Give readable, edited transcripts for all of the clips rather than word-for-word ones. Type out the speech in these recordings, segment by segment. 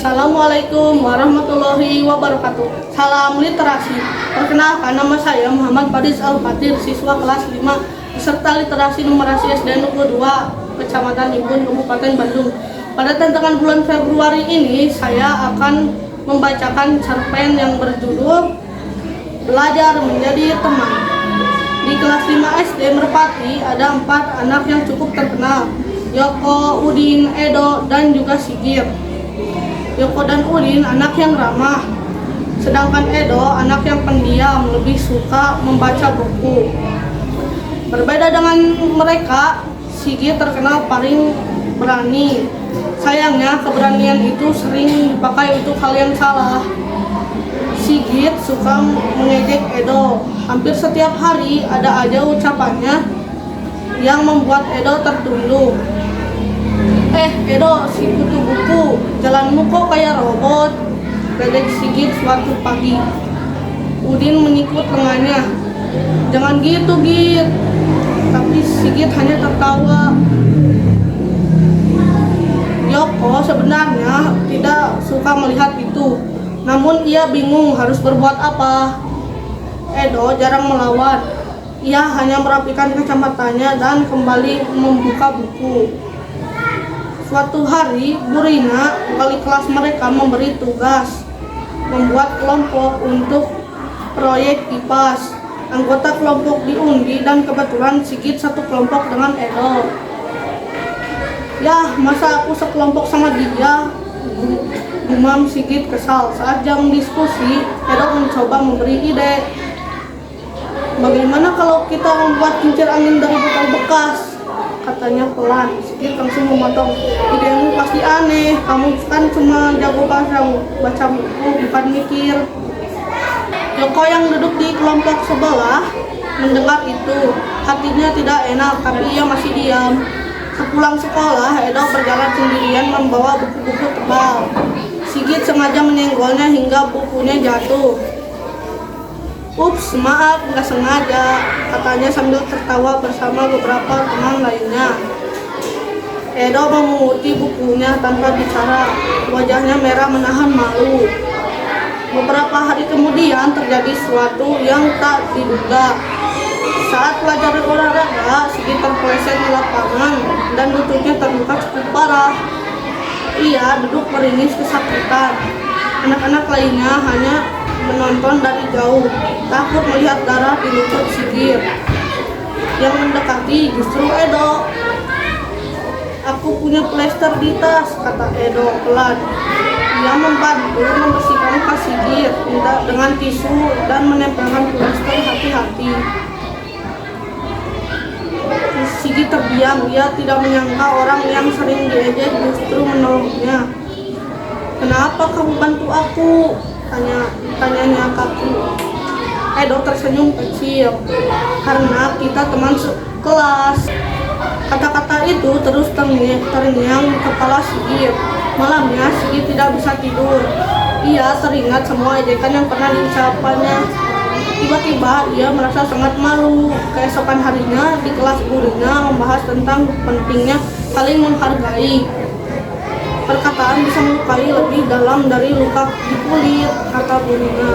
Assalamualaikum warahmatullahi wabarakatuh. Salam literasi. Perkenalkan, nama saya Muhammad Faris Al-Fatir, siswa kelas 5 peserta literasi numerasi SD Negeri 2, Kecamatan Imbun, Kabupaten Bandung. Pada tantangan bulan Februari ini, saya akan membacakan cerpen yang berjudul Belajar Menjadi Teman. Di kelas 5 SD Merpati ada 4 anak yang cukup terkenal, Yoko, Udin, Edo, dan juga Sigit. Yoko dan Udin anak yang ramah, sedangkan Edo anak yang pendiam, lebih suka membaca buku. Berbeda dengan mereka, Sigit terkenal paling berani. Sayangnya keberanian itu sering dipakai untuk hal yang salah. Sigit suka mengejek Edo. Hampir setiap hari ada aja ucapannya yang membuat Edo tertunduk. Edo, si kutu buku, jalanmu kok kayak robot, ledek Sigit suatu pagi. Udin menyikut lengannya. Jangan gitu, Git. Tapi Sigit hanya tertawa. Yoko sebenarnya tidak suka melihat itu, namun ia bingung harus berbuat apa. Edo jarang melawan. Ia hanya merapikan kacamatanya dan kembali membuka buku. Suatu hari, Bu Rina, wali kelas mereka, memberi tugas membuat kelompok untuk proyek IPAS. Anggota kelompok diundi dan kebetulan Sigit satu kelompok dengan Edo. Yah, masa aku sekelompok sama dia? Gumam Sigit kesal. Saat jam diskusi, Edo mencoba memberi ide. Bagaimana kalau kita membuat kincir angin dari botol bekas? Katanya pelan. Sigit langsung memotong. Idemu pasti aneh, kamu kan cuma jago baca buku, bukan mikir. Yoko yang duduk di kelompok sebelah mendengar itu. Hatinya tidak enak, tapi ia masih diam. Sepulang sekolah, Edo berjalan sendirian membawa buku-buku tebal. Sigit sengaja menyenggolnya hingga bukunya jatuh. Ups, maaf, nggak sengaja, katanya sambil tertawa bersama beberapa teman lainnya. Edo memunguti bukunya tanpa bicara, wajahnya merah menahan malu. Beberapa hari kemudian terjadi sesuatu yang tak diduga. Saat pelajaran olahraga, Sigit terpeleset di lapangan dan lututnya terluka cukup parah. Ia duduk meringis kesakitan. Anak-anak lainnya hanya menonton dari jauh, takut melihat darah di lutut Sigit. Yang mendekati justru Edo. Aku punya plester di tas, kata Edo pelan. Ia membantu membersihkan muka Sigit dengan tisu dan menempelkan plester hati-hati. Sigit terdiam, ia tidak menyangka orang yang sering diejek justru menolongnya. Kenapa kamu bantu aku? Tanyanya kaku. Edo tersenyum kecil. Karena kita teman sekelas. Kata-kata itu terus terngiang di kepala Sigit. Malamnya Sigit tidak bisa tidur. Ia teringat semua ejekan yang pernah diucapkannya. Tiba-tiba ia merasa sangat malu. Keesokan harinya di kelas gurunya membahas tentang pentingnya saling menghargai. Perkataan bisa melukai lebih dalam dari luka di kulit, kata gurunya.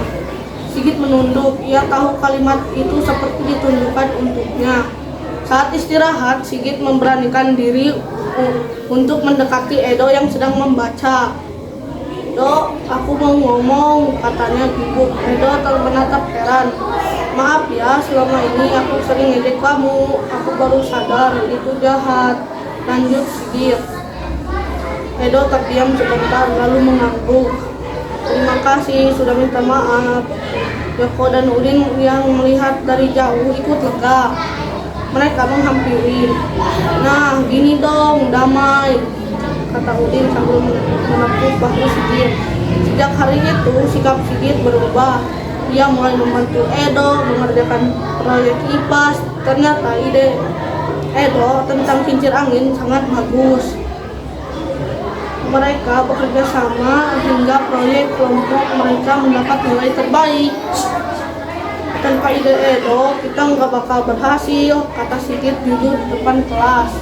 Sigit menunduk. Ia tahu kalimat itu seperti ditunjukkan untuknya. Saat istirahat, Sigit memberanikan diri untuk mendekati Edo yang sedang membaca. Do, aku mau ngomong, katanya gugup. Edo menatap heran. Maaf ya, selama ini aku sering ngejek kamu. Aku baru sadar itu jahat. Lanjut Sigit. Edo terdiam sebentar lalu mengangguk. Terima kasih sudah minta maaf. Yoko dan Udin yang melihat dari jauh ikut lega. Mereka menghampiri. Nah, gini dong, damai, kata Udin sambil menepuk bahu Sigit. Sejak hari itu, sikap Sigit berubah. Ia mulai membantu Edo mengerjakan proyek IPAS. Ternyata ide Edo tentang kincir angin sangat bagus. Mereka bekerja sama hingga proyek kelompok mereka mendapat nilai terbaik. Tanpa ide Edo, kita nggak bakal berhasil, kata Sigit jujur depan kelas.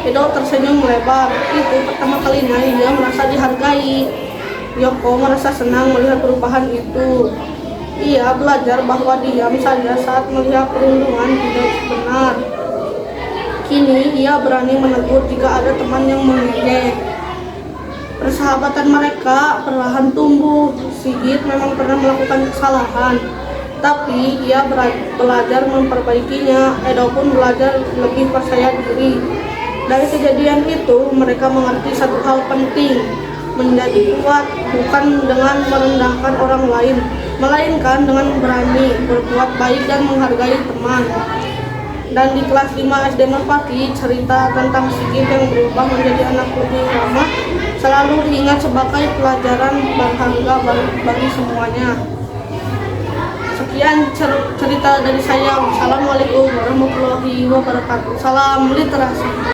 Edo tersenyum lebar. Itu pertama kalinya ia merasa dihargai. Yoko merasa senang melihat perubahan itu. Ia belajar bahwa diam saja saat melihat perundungan tidak benar. Kini ia berani menegur jika ada teman yang mengejek. Persahabatan mereka perlahan tumbuh. Sigit memang pernah melakukan kesalahan, tapi ia belajar memperbaikinya. Edo pun belajar lebih percaya diri. Dari kejadian itu, mereka mengerti satu hal penting: menjadi kuat bukan dengan merendahkan orang lain, melainkan dengan berani berbuat baik dan menghargai teman. Dan di kelas 5 SD Merpati, cerita tentang Sigit yang berubah menjadi anak lebih ramah selalu diingat sebagai pelajaran berharga bagi semuanya. Sekian cerita dari saya. Wassalamualaikum warahmatullahi wabarakatuh. Salam literasi.